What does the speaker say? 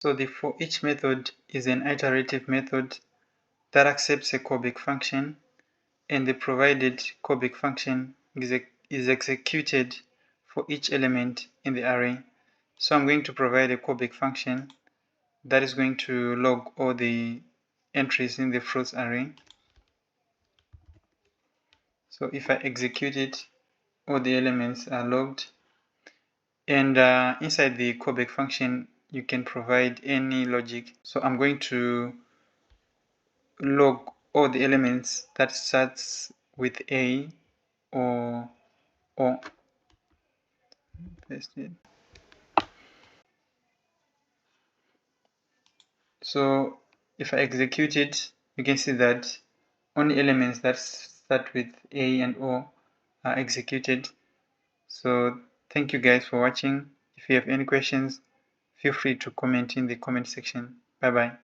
So the ForEach method is an iterative method that accepts a callback function, and the provided callback function is executed for each element in the array. So I'm going to provide a callback function that is going to log all the entries in the fruits array. So if I execute it, all the elements are logged, and inside the callback function you can provide any logic. So I'm going to log all the elements that starts with A or paste it. So if I execute it, you can see that only elements that start with A and O are executed. So thank you guys for watching. If you have any questions, feel free to comment in the comment section. Bye bye.